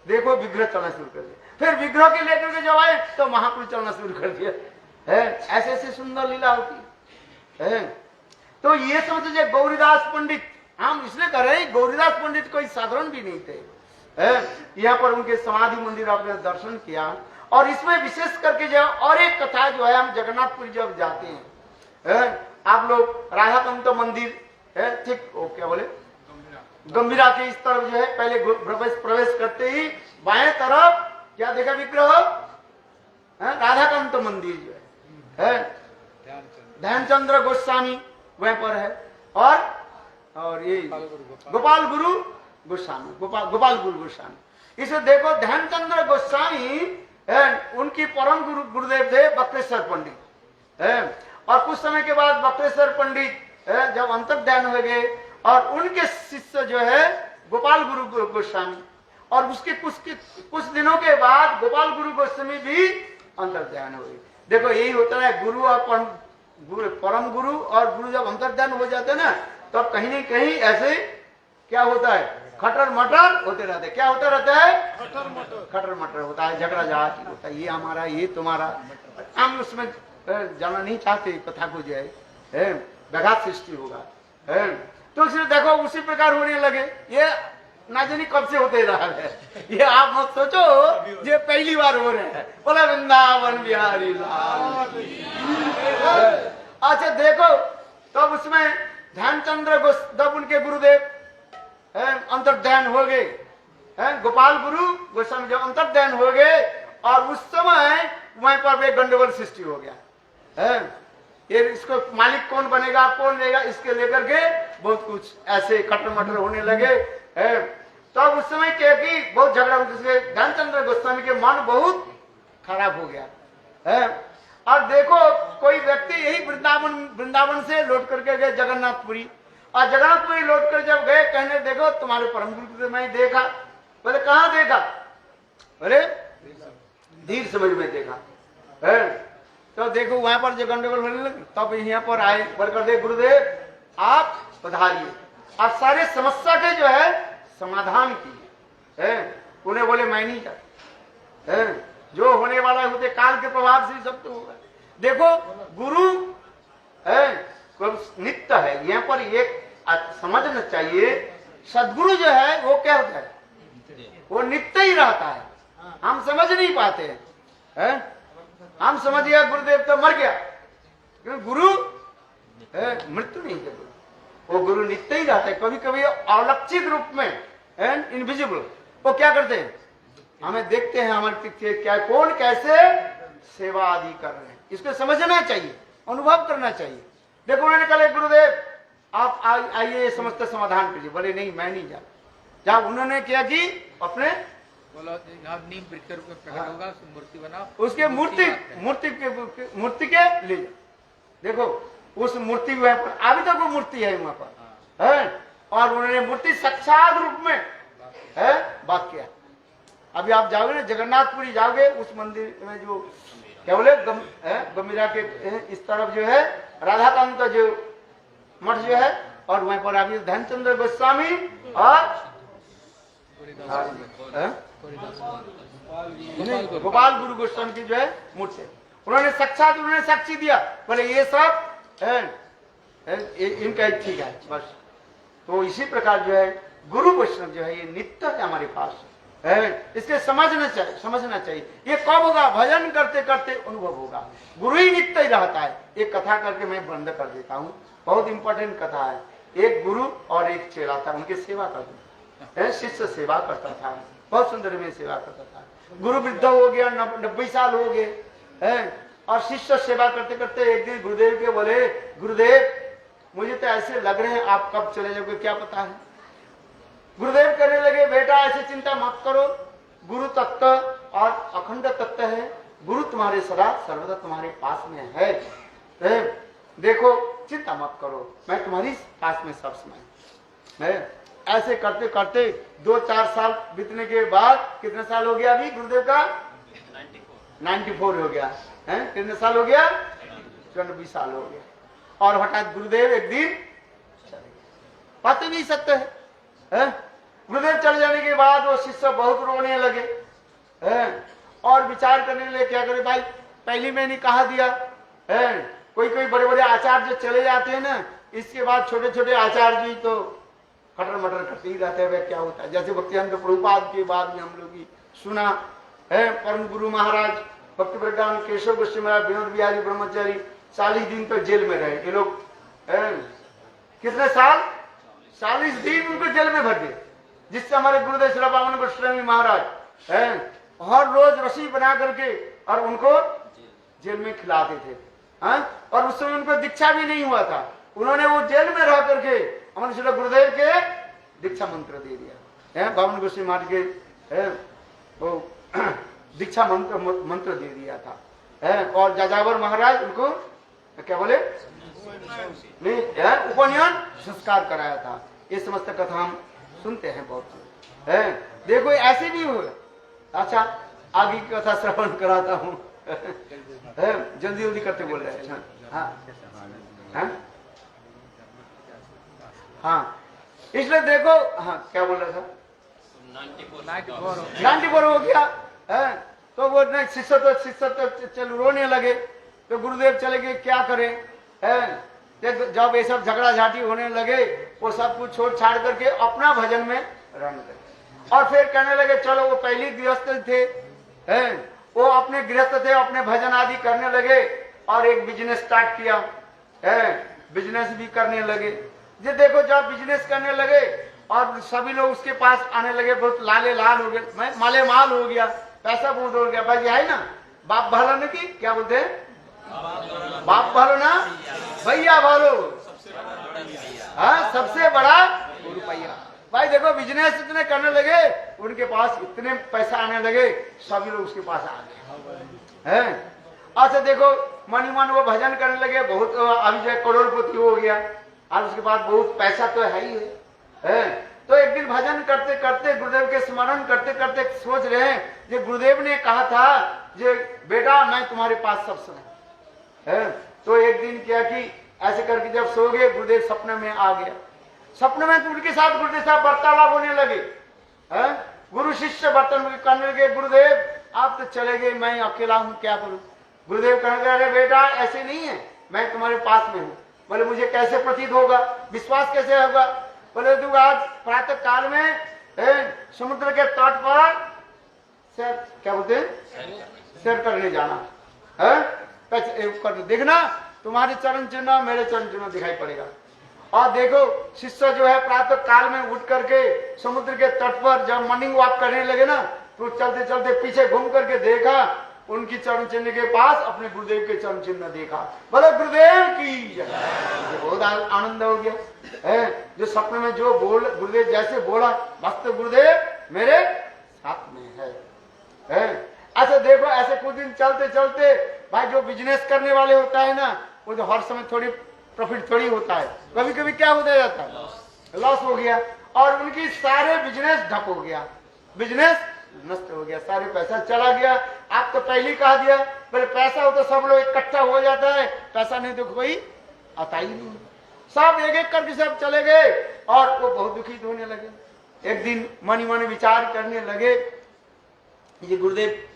देखो विग्रह चलना शुरू कर दिया। फिर विग्रह के लेकर के जब आए तो महाप्रभु चलना शुरू कर दिया। ऐसे ऐसे सुंदर लीला होती है। तो ये समझिए गौरीदास पंडित हम इसलिए कर रहे हैं, गौरीदास पंडित कोई साधारण भी नहीं थे। यहाँ पर उनके समाधि मंदिर आपने दर्शन किया। और इसमें विशेष करके जो और एक कथा जो है, हम जगन्नाथपुरी जब जाते हैं आप लोग राधाकांत मंदिर ठीक वो क्या बोले गंभीरा के इस तरफ जो है पहले प्रवेश करते ही बाएं तरफ क्या देखा विग्रह, राधाकांत मंदिर जो है ध्यानचंद्र गोस्वामी वहां पर है। और ये गोपाल गुरु गोस्वामी, गोपाल गुरु गोस्वामी। इसे देखो ध्यानचंद्र गोस्वामी उनकी परम गुरुदेव थे बक्रेश्वर पंडित। और कुछ समय के बाद बक्रेश्वर पंडित जब अंतर्ध्यान हो गए और उनके शिष्य जो है गोपाल गुरु गोस्वामी, और उसके कुछ दिनों के बाद गोपाल गुरु गोस्वामी भी अंतर्ध्यान हुए। देखो यही होता है गुरु और परम गुरु और गुरु जब अंतर्ध्यान हो जाते हैं ना तब कहीं न कहीं ऐसे क्या होता है खटर मटर होते रहते। क्या होता रहता है खटर मटर होता है, झगड़ा झाटी होता है, ये हमारा ये तुम्हारा। हम उसमें जाना नहीं चाहते कथा को जो है व्याघात सृष्टि होगा। तो इसलिए देखो उसी प्रकार होने लगे। ये ना जानी कब से होते रहा है, ये आप मत सोचो ये पहली बार हो रहे हैं। बोला वृंदावन बिहारी लाल। अच्छा देखो तब उसमें ध्यानचंद्र जब उनके गुरुदेव अंतर्ध्यान हो गए, गोपाल गुरु गोस्वामी जब अंतर्ध्यान हो गए और उस समय वहीं पर एक गंडगोल सृष्टि हो गया। ये इसको मालिक कौन बनेगा कौन रहेगा इसके लेकर के बहुत कुछ ऐसे खटर मटर होने लगे। तब उस समय क्या कि बहुत झगड़ा होने ध्यानचंद्र गोस्वामी के मन बहुत खराब हो गया। और देखो कोई व्यक्ति यही वृंदावन से लौट करके गए जगन्नाथपुरी, और जगन्नाथपुरी लौट कर जब गए कहने देखो तुम्हारे परम गुरु को मैं देखा। बोले कहाँ देखा? अरे धीर समझ में देखा। तो देखो वहां पर जो गंडगोल होने लगे तब यहाँ पर आए बोलकर दे गुरुदेव आप पधारिए। और सारे समस्या के जो है समाधान किए हैं। उन्हें बोले मैं नहीं जाता है, जो होने वाला है होते काल के प्रभाव से ही सब तो होगा। देखो गुरु है नित्य है, यहाँ पर एक समझना चाहिए, सदगुरु जो है वो क्या होता है, वो नित्य ही रहता है। हम समझ नहीं पाते हैं, हम समझ गया गुरुदेव तो मर गया, क्योंकि गुरु मृत्यु नहीं है, वो गुरु नित्य ही रहता है। कभी कभी अलक्षित रूप में इनविजिबल वो क्या करते हैं, हमें देखते हैं, हमारे क्या कौन कैसे सेवा आदि कर रहे हैं, इसको समझना चाहिए, अनुभव करना चाहिए। देखो उन्होंने कहा गुरुदेव आप आइए समस्त समाधान कीजिए, बोले नहीं मैं नहीं जा। जब उन्होंने क्या कि अपने बोलो नीम वृक्ष रूप में प्रकट होगा, मूर्ति बनाओ, उसके मूर्ति के ले जाओ। देखो उस मूर्ति वहां पर अभी तक वो मूर्ति है वहां पर है, और उन्होंने मूर्ति साक्षात रूप में है बात किया। अभी आप जाओगे ना जगन्नाथपुरी जाओगे, उस मंदिर में जो क्या बोले गंभीरा के इस तरफ जो है राधाकांत का जो मठ जो है, और वहीं पर अभी धनचंद्र गोस्वामी और गोपाल गुरु गोस्वामी की जो है मूर्ति, उन्होंने साक्षात उन्होंने साक्षी दिया, बोले ये सब इनका ठीक है बस। तो इसी प्रकार जो है गुरु वैष्णव जो है ये नित्य है हमारे पास है, इसके समझना चाहिए। ये कब होगा, भजन करते करते अनुभव होगा, गुरु ही नित्य ही रहता है। एक कथा करके मैं बंद कर देता हूँ, बहुत इंपॉर्टेंट कथा है। एक गुरु और एक चेला था, उनकी सेवा करते, शिष्य सेवा करता था, बहुत सुंदर में सेवा करता था। गुरु वृद्ध हो गया, 90 साल हो गए हैं, और शिष्य सेवा करते करते एक दिन गुरुदेव के बोले गुरुदेव मुझे तो ऐसे लग रहे हैं आप कब चले जाओगे क्या पता है। गुरुदेव कहने लगे बेटा ऐसे चिंता मत करो, गुरु तत्व और अखंड तत्व है, गुरु तुम्हारे सदा सर्वदा तुम्हारे पास में है। देखो चिंता मत करो, मैं तुम्हारी पास में सब समय है। ऐसे करते करते 2-4 साल बीतने के बाद कितने साल हो गया अभी गुरुदेव का 94 हो गया है। कितने साल हो गया 94 साल हो गया। और हठात गुरुदेव एक दिन बात ही नहीं सकते है। गुरुदेव चले जाने के बाद वो शिष्य बहुत रोने लगे है, और विचार करने लगे क्या करे भाई, पहले मैंने कहा दिया है। कोई कोई बड़े बड़े आचार्य चले जाते हैं ना, इसके बाद छोटे छोटे आचार्य जी तो खटर मटर करते ही रहते हैं, क्या होता है। जैसे भक्तिवेदांत प्रभुपाद के बाद में हम लोग सुना है, परम गुरु महाराज भक्ति प्रज्ञान केशव गोस्वामी महाराज विनोद बिहारी ब्रह्मचारी 40 दिन तक जेल में रहे। ये लोग कितने साल 40 दिन उनको जेल में भर दिए, जिससे हमारे गुरुदेव श्री बामन गोस्वामी महाराज हर रोज रसी बना करके और उनको जेल में खिलाते थे। और उस समय उनको दीक्षा भी नहीं हुआ था, उन्होंने वो जेल में रह करके हमारे श्री गुरुदेव के दीक्षा मंत्र दे दिया। बामन गोस्वामी महाराज के वो दीक्षा मंत्र दे दिया था। और जाजावर महाराज उनको क्या बोले उपनयन संस्कार कराया था। ये समस्त कथा हम सुनते हैं बहुत है। देखो ऐसे भी हुए। अच्छा आगे की कथा श्रवण कराता हूँ जल्दी जल्दी करते बोल रहे हैं। हाँ इसलिए देखो हाँ क्या बोल रहा था 94 हो गया है। तो वो नहीं शिष्य तो चलो रोने लगे। तो गुरुदेव चले गए क्या करें है। जब ये सब झगड़ा झाटी होने लगे वो सब कुछ छोड़ छाड़ करके अपना भजन में रंग गए। और फिर कहने लगे चलो वो पहली गृहस्थ थे हैं, वो अपने गृहस्थ थे, अपने भजन आदि करने लगे और एक बिजनेस स्टार्ट किया है, बिजनेस भी करने लगे। ये देखो जब बिजनेस करने लगे और सभी लोग उसके पास आने लगे, बहुत लाले लाल हो गए, माले माल हो गया, पैसा बहुत हो गया। भाई है ना बाप भालो ने की क्या बोलते हैं, बाप भालो ना भैया भालो, हाँ सबसे बड़ा रुपया। भाई देखो बिजनेस इतने करने लगे, उनके पास इतने पैसा आने लगे, सभी लोग उसके पास आ गए हैं। अच्छा देखो मनी मन वो भजन करने लगे, बहुत अभी जो करोड़पति हो गया और उसके बाद बहुत पैसा तो है ही है। तो एक दिन भजन करते करते गुरुदेव के स्मरण करते करते सोच रहे हैं कि गुरुदेव ने कहा था जे बेटा मैं तुम्हारे पास सब समय है। तो एक दिन क्या कि ऐसे करके जब सो गए गुरुदेव सपने में आ गया सपने में उनके साथ गुरुदेव साहब वार्तालाप होने लगे। गुरु शिष्य बर्तन करने लगे, गुरुदेव आप तो चले गए, मैं अकेला हूं, क्या करूं। गुरुदेव कहने लगे, अरे बेटा ऐसे नहीं है, मैं तुम्हारे पास में हूं। बोले मुझे कैसे प्रतीत होगा, विश्वास कैसे होगा। बोले तू आज प्रातः काल में समुद्र के तट पर सैर, क्या बोलते हैं, सैर करने जाना है, देखना तुम्हारे चरण चिन्ह मेरे चरण चिन्ह दिखाई पड़ेगा। और देखो शिष्य जो है प्रातः काल में उठ करके समुद्र के तट पर जब मॉर्निंग वॉक करने लगे ना, तो चलते चलते पीछे घूम करके देखा, उनकी चरण चिन्ह के पास अपने गुरुदेव के चरण चिन्ह देखा। बोले गुरुदेव की जय। बहुत आनंद हो गया है। जो सपने में जो बोल गुरुदेव जैसे बोला, वास्तव गुरुदेव मेरे साथ में है। अच्छा देखो ऐसे कुछ दिन चलते चलते भाई जो बिजनेस करने वाले होता है ना, वो तो हर समय थोड़ी प्रॉफिट थोड़ी होता है, कभी कभी क्या होता जाता है, लॉस हो गया और उनकी सारे बिजनेस ठप हो गया, बिजनेस नष्ट हो गया, सारे पैसा चला गया। आप तो पहले ही कहा दिया, पहले पैसा हो तो सब लोग इकट्ठा हो जाता है, पैसा नहीं तो कोई आता ही नहीं। सब एक एक करके सब चले गए और वो बहुत दुखित होने लगे। एक दिन मनी मनी विचार करने लगे, ये गुरुदेव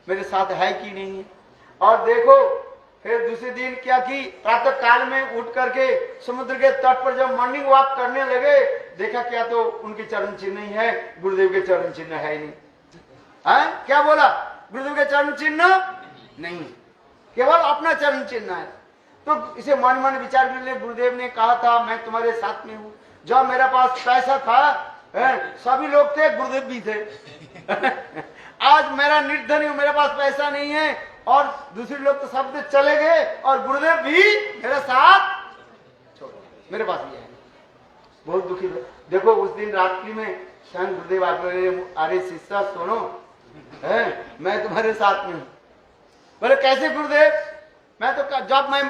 मेरे साथ है कि नहीं है। और देखो फिर दूसरे दिन क्या की, प्रातः काल में उठ करके समुद्र के तट पर जब मॉर्निंग वॉक करने लगे, देखा क्या तो उनके चरण चिन्ह नहीं है, गुरुदेव के चरण चिन्ह है ही नहीं। क्या बोला, गुरुदेव के चरण चिन्ह नहीं, केवल अपना चरण चिन्ह है। तो इसे मन मन विचार करने, गुरुदेव ने कहा था मैं तुम्हारे साथ में हूँ, जब मेरे पास पैसा था सभी लोग थे, गुरुदेव भी थे। आज मेरा निर्धन हूं, मेरे पास पैसा नहीं है और दूसरे लोग तो सब चले गए और गुरुदेव भी मेरे साथ छोड़, मेरे पास भी है। बहुत दुखी। देखो उस दिन रात्रि में स्वयं गुरुदेव आके, अरे शिष्य सुनो, मैं तुम्हारे साथ में हूं। बोले कैसे गुरुदेव, मैं तो जब मैं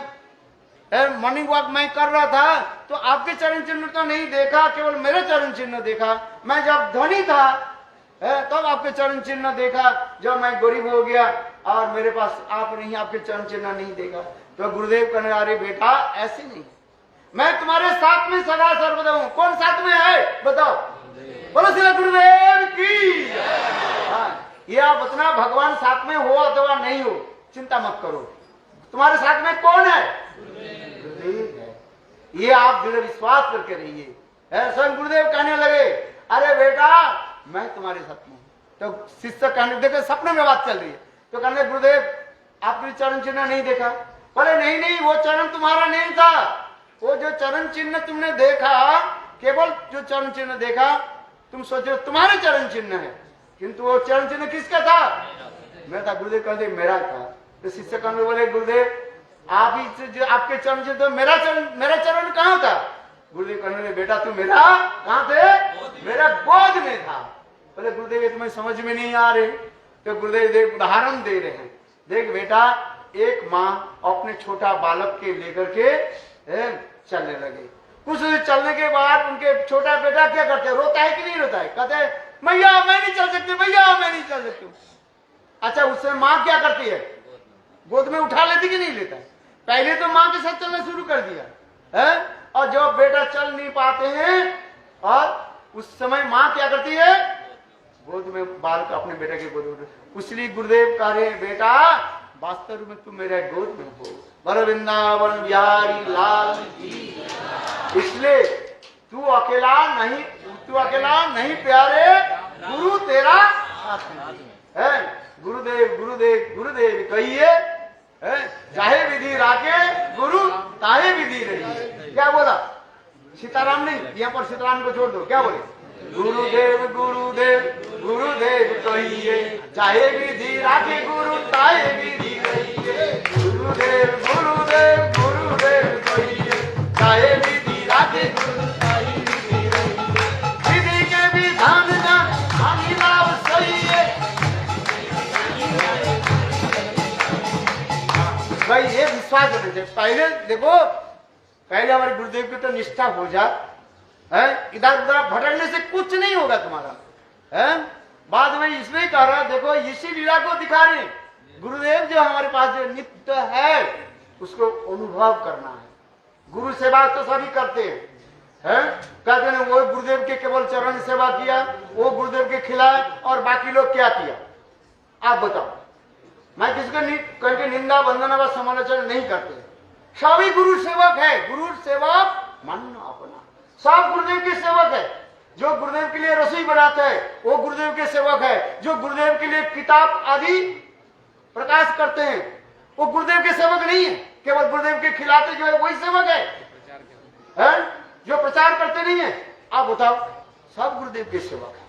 मॉर्निंग वॉक मैं कर रहा था तो आपके चरण चिन्ह तो नहीं देखा, केवल मेरे चरण चिन्ह देखा। मैं जब धनी था तब आपके चरण चिन्ह देखा, जब मैं गरीब हो गया और मेरे पास आप नहीं, आपके चरण चिन्ह नहीं देखा। तो गुरुदेव कहने, अरे बेटा ऐसे नहीं, मैं तुम्हारे साथ में सदा सर्वदा हूं। कौन साथ में है बताओ, बोलो श्री गुरुदेव की। ये आप बतना, भगवान साथ में हो अथवा नहीं हो चिंता मत करो, तुम्हारे साथ में कौन है, गुरुदेव है। ये आप दृढ़ विश्वास करके रहिए। स्वयं गुरुदेव कहने लगे, अरे बेटा मैं तुम्हारे साथ में। तो शिष्य कहने, देखो सपने में बात चल रही है, तो कहने गुरुदेव आपने चरण चिन्ह नहीं देखा। बोले नहीं नहीं, वो चरण तुम्हारा नहीं था, वो जो चरण चिन्ह तुमने देखा, केवल जो चरण चिन्ह देखा तुम सोचो तुम्हारे चरण चिन्ह है, किंतु वो चरण चिन्ह किसका था, मेरा था। गुरुदेव कहते मेरा था। तो शिष्य कहने बोले गुरुदेव आप ही आपके चरण चिन्ह, तो मेरा चरण कहाँ था। गुरुदेव कहने लगे, बेटा तू मेरा कहाँ थे, मेरा गोद में था। बोले गुरुदेव ये तुम्हें समझ में नहीं आ रहे। तो गुरुदेव देव उदाहरण दे रहे हैं, देख बेटा एक माँ अपने छोटा बालक के लेकर के चलने लगे, कुछ चलने के बाद उनके छोटा बेटा क्या करते, रोता है कि नहीं रोता है, कहते हैं मैया मैं नहीं चल सकती, मैया मैं नहीं चल सकती। अच्छा उससे माँ क्या करती है, गोद में उठा लेती कि नहीं लेता है। पहले तो माँ के साथ चलना शुरू कर दिया है, और जब बेटा चल नहीं पाते हैं और उस समय माँ क्या करती है, गोद में बाल का अपने बेटे के गोद में। इसलिए गुरुदेव कह रहे बेटा वास्तव में तुम मेरे गोद में हो, बर वृंदावन बिहारी लाल की। इसलिए तू अकेला नहीं प्यारे, गुरु तेरा साथ में है। गुरुदेव गुरुदेव गुरुदेव कहिए, चाहे विधि राखे गुरु ताहे विधि रही। क्या बोला, सीताराम नहीं, यहाँ पर सीताराम को छोड़ दो, क्या बोले, गुरुदेव गुरुदेव गुरुदेव कहिए, चाहे विधि राखे गुरु ताहे विधि रहिए। गुरुदेव गुरुदेव गुरुदेव कहिए, चाहे विधि राखे गुरु ताहे विधि रहिए। विधि के विधान जान हानि लाभ सही है। भाई ये विश्वास होना चाहिए। पहले देखो, पहले हमारे गुरुदेव की तो निष्ठा हो जाए, इधर उधर भटकने से कुछ नहीं होगा तुम्हारा है। बाद में इसलिए कह रहा, देखो इसी लीला को दिखा रहे, गुरुदेव जो हमारे पास जो नित्य है उसको अनुभव करना है। गुरु सेवा तो सभी करते हैं, है, कहते हैं वो गुरुदेव के केवल चरण सेवा किया, वो गुरुदेव के खिलाए और बाकी लोग क्या किया? आप बताओ। मैं किसी को करके निंदा वंदना व समालोचना नहीं करते, सभी गुरु सेवक है। गुरु सेवक मानना अपना, सब गुरुदेव के सेवक है। जो गुरुदेव के लिए रसोई बनाता है वो गुरुदेव के सेवक है। जो गुरुदेव के लिए किताब आदि प्रकाश करते हैं वो गुरुदेव के सेवक नहीं है। केवल गुरुदेव के खिलाते जो है वही सेवक है? जो प्रचार करते नहीं है। आप बताओ, सब गुरुदेव के सेवक है।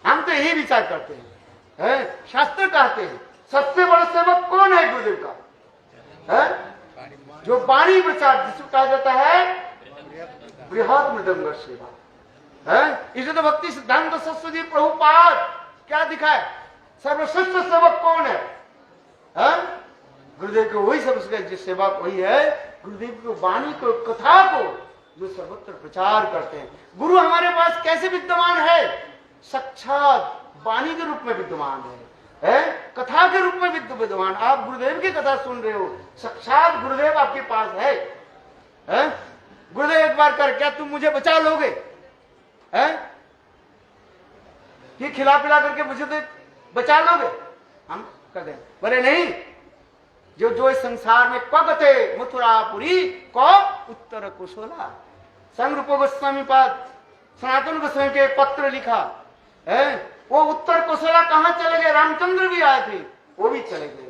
हम तो यही विचार करते हैं, शास्त्र कहते हैं सबसे बड़ा सेवक कौन है गुरुदेव का? जो वाणी प्रचार जिसको कहा जाता है बृहद मृदंग सेवा है। इसे तो भक्ति सिद्धांत सरस्वती प्रभुपाद क्या दिखाए? सर्वश्रेष्ठ सेवक कौन है? गुरुदेव के वही सबसे सेवक वही है, गुरुदेव की वाणी को, कथा को जो सर्वत्र प्रचार करते हैं। गुरु हमारे पास कैसे विद्यमान है? साक्षात वाणी के रूप में विद्यमान है, कथा के रूप में विद्यमान। आप गुरुदेव की कथा सुन रहे हो, साक्षात गुरुदेव आपके पास है। गुरुदेव एक बार कर, क्या तुम मुझे बचा लोगे? ये खिला पिला करके मुझे तो बचा लोगे? हम कहते हैं बोले नहीं, जो इस संसार में कगते मथुरापुरी को उत्तर कुशला। संग रूप गोस्वामी पाद सनातन गोस्वामी के पत्र लिखा है, वो उत्तर कुशला कहाँ चले गए? रामचंद्र भी आए थे, वो भी चले गए।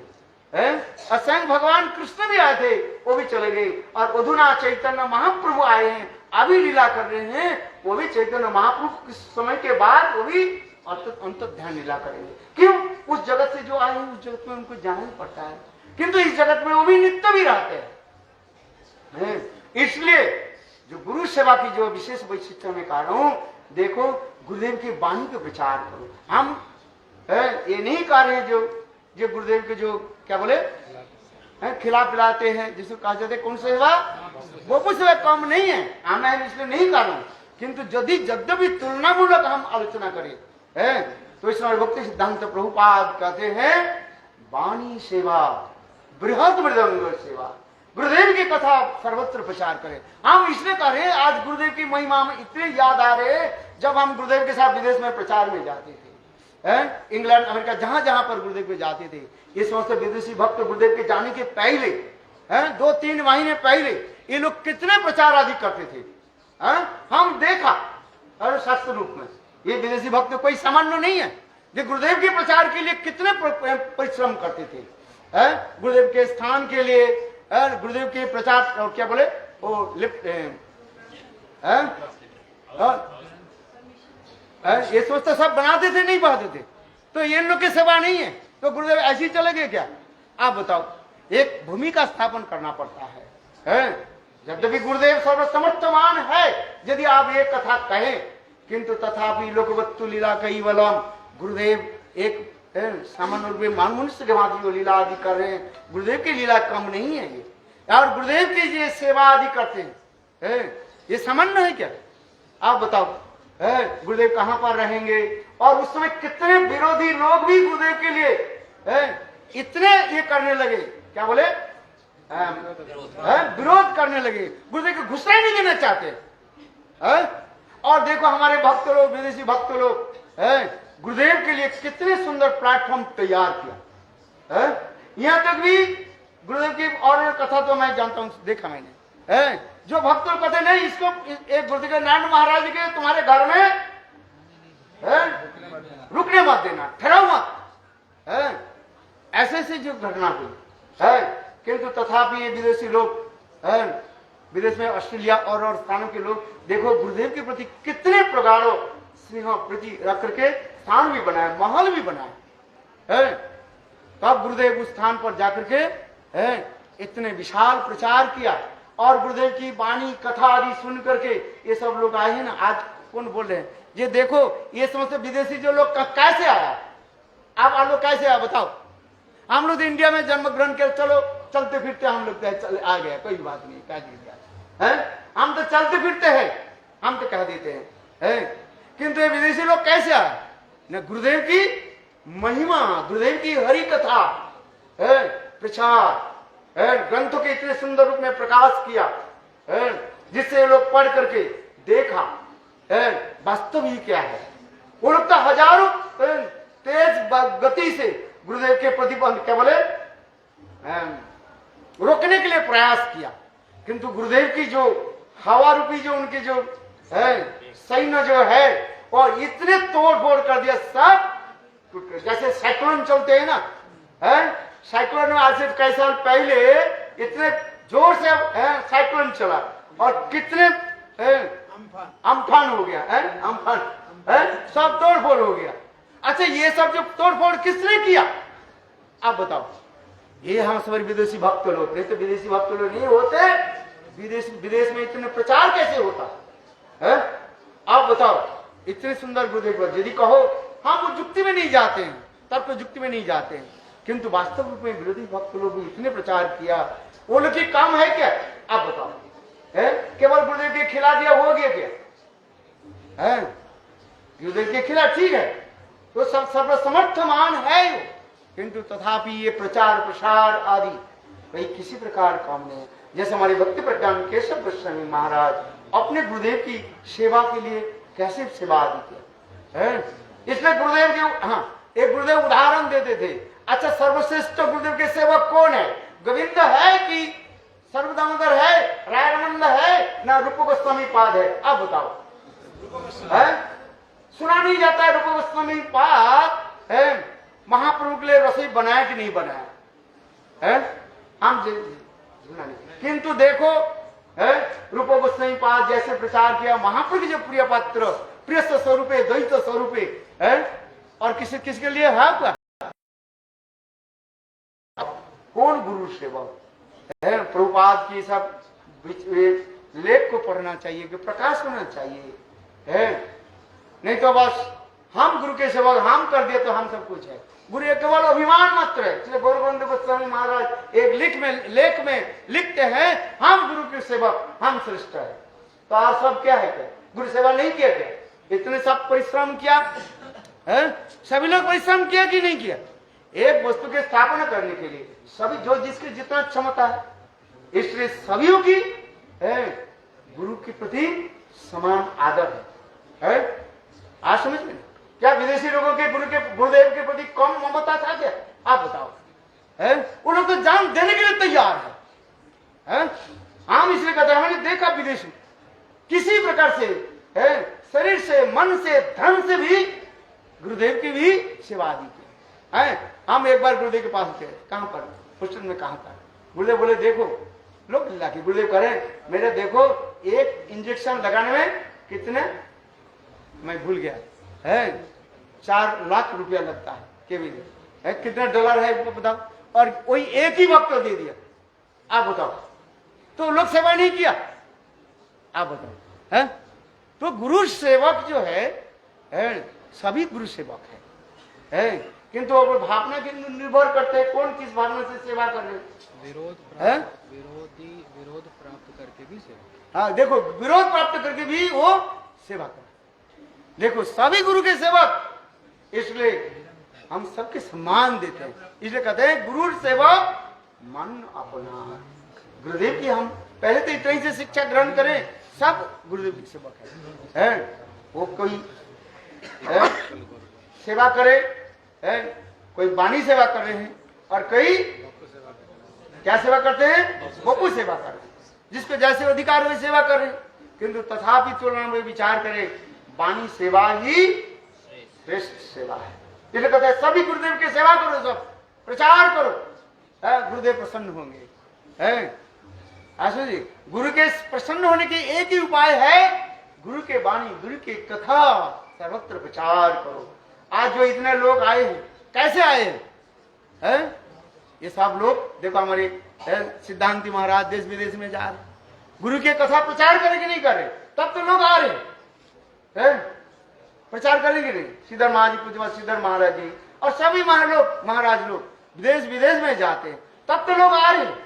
और स्वयं भगवान कृष्ण भी आए थे, वो भी चले गए। और अधुना चैतन्य महाप्रभु आए हैं, अभी लीला कर रहे हैं, वो भी चैतन्य महाप्रभु कुछ समय के बाद वो भी अंत ध्यान लीला करेंगे। क्यों? उस जगत से जो आए हैं उस जगत में उनको जाना ही पड़ता है, किंतु इस जगत में वो भी नित्य भी रहते हैं। इसलिए जो गुरु सेवा की जो विशेष वैशिष्ट में कह रहा हूं, देखो गुरुदेव की वाणी को प्रचार करो। हम ये नहीं कह रहे हैं जो गुरुदेव के जो क्या बोले खिला पिलाते हैं, जिसको कहा जाता है कौन सेवा, वो कुछ सेवा कम नहीं है, मैं इसलिए नहीं कर रहा हूं। किंतु यदि यद्यपि तुलनामूलक हम आलोचना करें तो इस भक्ति सिद्धांत प्रभुपाद कहते हैं वाणी सेवा बृहद मृदंग सेवा, गुरुदेव की कथा सर्वत्र प्रचार करें। हम इसलिए कह रहे हैं, आज गुरुदेव की महिमा में इतने याद आ रहे हैं। जब हम गुरुदेव के साथ विदेश में प्रचार में जाते थे, इंग्लैंड अमेरिका जहां जहां पर गुरुदेव के जाते थे, ये समस्त विदेशी भक्त गुरुदेव के जाने के पहले 2-3 महीने पहले ये लोग कितने प्रचार आदि करते थे। हम देखा और शास्त्र रूप में ये विदेशी भक्त कोई सामान्य नहीं है, जो गुरुदेव के प्रचार के लिए कितने परिश्रम करते थे। गुरुदेव के स्थान के लिए, गुरुदेव के प्रचार और क्या बोले वो लिफ्ट ये सोचते सब बनाते थे, नहीं बनाते थे। तो ये लोग की सेवा नहीं है तो गुरुदेव ऐसे ही चले गए क्या? आप बताओ, एक भूमिका स्थापन करना पड़ता है। जब भी गुरुदेव सर्वसमर्थमान है, यदि आप ये कथा कहें, किंतु तथापि लोकवत्तु लीला कैवलम, गुरुदेव एक सामान्य रूप में मानव मनुष्य के भांति लीला आदि कर रहे हैं। गुरुदेव की लीला कम नहीं है ये, और गुरुदेव की ये सेवा आदि करते हैं, ये सामान्य है क्या? आप बताओ, गुरुदेव कहां पर रहेंगे? और उस समय कितने विरोधी लोग भी गुरुदेव के लिए इतने ये करने लगे, क्या बोले, विरोध करने लगे, गुरुदेव को घुसना ही नहीं देना चाहते। और देखो हमारे भक्त लोग, विदेशी भक्त लोग गुरुदेव के लिए कितने सुंदर प्लेटफॉर्म तैयार किया। यहां तक भी गुरुदेव की और कथा तो मैं जानता हूं, देखा मैंने, जो भक्त लोग कहते नहीं इसको एक गुरुदेव के नारायण महाराज के तुम्हारे घर में रुकने मत देना, ठहराओ मत, ऐसे ऐसे जो घटना हुई है। किंतु तथापि ये विदेशी लोग, विदेश में ऑस्ट्रेलिया और स्थानों के लोग देखो गुरुदेव के प्रति कितने प्रगाढ़ स्नेह प्रति रख करके स्थान भी बनाए, महल भी बनाए। तब गुरुदेव उस स्थान पर जाकर के इतने विशाल प्रचार किया, और गुरुदेव की वाणी कथा आदि सुन करके ये सब लोग आए हैं ना। आज कौन बोल रहे हैं, ये देखो ये समझते विदेशी जो लोग कैसे आया, आप लोग कैसे आया बताओ? हम लोग इंडिया में जन्म ग्रहण कर, चलो चलते फिरते हम लोग आ गए, कोई बात नहीं, क्या है, हम तो चलते फिरते हैं, हम तो कह देते हैं। किंतु ये विदेशी लोग कैसे आए? न गुरुदेव की महिमा, गुरुदेव की हरि कथा प्रचार, ग्रंथों के इतने सुंदर रूप में प्रकाश किया, जिससे लोग पढ़ करके देखा वास्तविक क्या है। वो लोग तो हजारों तेज गति से गुरुदेव के प्रतिबंध क्या बोले रोकने के लिए प्रयास किया, किंतु गुरुदेव की जो हवा रूपी जो उनकी जो है सैन्य जो है और इतने तोड़ फोड़ कर दिया, सब टूट गया। जैसे साइक्लोन चलते हैं ना, साइक्लोन में आज से कई साल पहले इतने जोर से साइक्लोन चला और कितने अम्फान हो गया, अम्फान सब तोड़ फोड़ हो गया। अच्छा, ये सब जो तोड़ फोड़ किसने किया आप बताओ? ये हम सब विदेशी भक्त लोग, नहीं तो विदेशी भक्त लोग नहीं होते। विदेश में इतने प्रचार कैसे होता है? आप बताओ, इतने सुंदर गुरुदेव पर यदि कहो हम वो युक्ति में नहीं जाते हैं, तब तो युक्ति में नहीं जाते हैं, किंतु वास्तव रूप में विरोधी भक्त लोग भी इतने प्रचार किया। वो लोग की काम है क्या आप बताओ? केवल गुरुदेव के खिला दिया हो गया क्या? गुरुदेव के खिला ठीक है, तो सब सर्वसमर्थमान है, किंतु तथापि ये प्रचार प्रसार आदि कहीं किसी प्रकार काम नहीं है। जैसे हमारे भक्ति प्रज्ञान केशव गोस्वामी महाराज अपने गुरुदेव की सेवा के लिए कैसे सेवा आदि किया है। इसमें गुरुदेव के एक गुरुदेव उदाहरण देते थे। अच्छा, सर्वश्रेष्ठ गुरुदेव के सेवक कौन है? गोविंद है कि सर्वदामोदर है, रायरानंद है, ना रूप गोस्वामी पाद है? आप बताओ। सुना नहीं जाता है रूप गोस्वामी पाद महाप्रभु के लिए रसोई बनाया कि नहीं बनाया हम किंतु देखो रूप गोस्वामी पाद जैसे प्रचार किया, महाप्रभु के जो प्रिय पात्र प्रिय स्वरूपे द्वैत स्वरूपे और किसके लिए है क्या? कौन गुरु सेवक है? प्रभुपाद की सब लेख को पढ़ना चाहिए, कि प्रकाश होना चाहिए नहीं तो बस हम गुरु के सेवक हम कर दिए तो हम सब कुछ है। गुरु एक केवल अभिमान मात्र है। इसलिए गौरवंद गोस्वामी महाराज एक लेख में लिखते हैं, हम गुरु के सेवक, हम श्रेष्ठ है। तो आप सब क्या है? क्या गुरु सेवा नहीं किया क्या? इतने सब परिश्रम किया सभी लोग परिश्रम किया कि नहीं किया? एक वस्तु की स्थापना करने के लिए सभी जो जिसकी जितना क्षमता है, इसलिए सभी की गुरु के प्रति समान आदर है। आज समझ में क्या विदेशी लोगों के गुरुदेव के प्रति कम ममता था क्या? आप बताओ। वो लोग तो जान देने के लिए तैयार है। हम इसलिए कहते हैं, हमने देखा विदेश में किसी प्रकार से शरीर से, मन से, धन से भी गुरुदेव की भी सेवा दी थी। हम एक बार गुरुदेव के पास गए, कहां पर? हॉस्टल में। कहां था? गुरुदेव बोले देखो, लोग लाके गुरुदेव करें मेरे देखो एक इंजेक्शन लगाने में कितने, मैं भूल गया 4 लाख रुपया लगता है केवल कितना डॉलर है बताओ, और वही एक ही वक्त दे दिया। आप बताओ, तो लोग सेवा नहीं किया? आप बताओ। तो गुरु सेवक जो है सभी गुरु सेवक है किंतु वो भावना के निर्भर करते हैं, कौन किस भावना से सेवा कर रहे हैं। विरोध प्राप्त करके भी सेवा। हाँ देखो, विरोध प्राप्त करके भी वो सेवा कर। देखो सभी गुरु के सेवक, इसलिए हम सबके सम्मान देते हैं। इसलिए कहते हैं गुरु सेवक मन अपना। गुरुदेव की हम पहले तो इतनी से शिक्षा ग्रहण करें, सब गुरुदेव के सेवक है। वो कोई सेवा करे कोई वाणी सेवा कर रहे हैं, और कई क्या सेवा करते हैं? बपू सेवा कर रहे हैं, जिसको जैसे अधिकार हुए सेवा कर रहे हैं। किंतु तथापि तुलना में विचार करें, वाणी सेवा ही श्रेष्ठ सेवा है। इसलिए कहते हैं सभी गुरुदेव की सेवा करो, सब प्रचार करो, गुरुदेव प्रसन्न होंगे। ऐसा जी, गुरु के प्रसन्न होने के एक ही उपाय है, गुरु के वाणी, गुरु की कथा सर्वत्र प्रचार करो। आज जो इतने लोग आए हैं, कैसे आए हैं? ये सब लोग देखो हमारे सिद्धांति महाराज देश विदेश में जा रहे, गुरु के कथा प्रचार करेंगे नहीं कर रहे, तब तो लोग आ रहे हैं। प्रचार करेंगे नहीं। श्रीधर महाराज जी, पूज्य श्रीधर महाराज जी और सभी महाराज लोग विदेश विदेश में जाते हैं, तब तो लोग आ रहे हैं।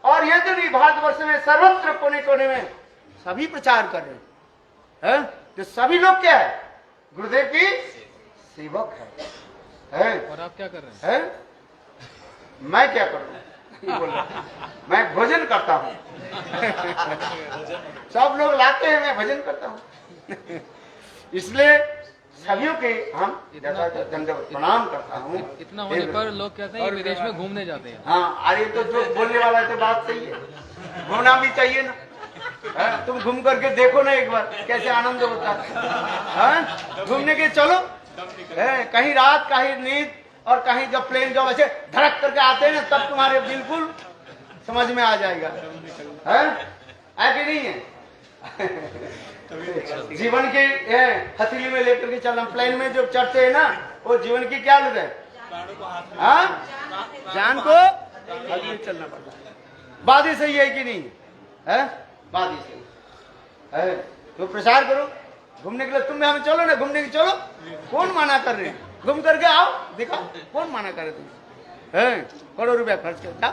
और ये तो नहीं, भारतवर्ष में सर्वत्र कोने कोने में सभी प्रचार कर रहे हैं। तो सभी लोग क्या है? गुरुदेव की सेवक है। और आप क्या कर रहे हैं? मैं क्या कर रहा हूँ? ये बोल रहा मैं भोजन करता हूँ। सब लोग लाते हैं, मैं भजन करता हूँ। इसलिए सभी के हम दंडवत प्रणाम करता हूँ। इतना होने पर लोग कहते हैं कि विदेश में घूमने जाते हैं। हाँ, अरे तो जो बोलने वाला है तो बात सही है, घूमना भी चाहिए ना। तुम घूम करके देखो ना एक बार कैसे आनंद होता है। घूमने के चलो, कहीं रात कहीं नींद और कहीं जब प्लेन जब ऐसे धड़क करके आते हैं ना, तब तुम्हारे बिल्कुल समझ में आ जाएगा, है कि नहीं है। जीवन की हथेली में लेकर के चलना, प्लेन में जो चढ़ते हैं ना, वो जीवन की क्या लग है, जान को आगे चलना पड़ता है। बात ही सही है कि नहीं है, बात ही सही है। तो प्रचार करो, घूमने के लिए तुम हमें चलो ना, घूमने के चलो, कौन माना कर रहे, घूम करके आओ, देखा कौन माना करे तुम, है करोड़ रुपया खर्च करता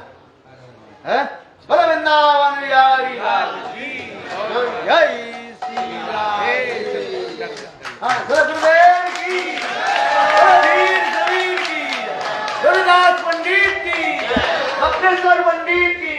है। बोलो वृंदावन बिहारी लाल की जय श्री राम। हाँ, गुरुदेव की, वीर शरीर की, गुरुदास पंडित की, कपिलेश्वर पंडित की,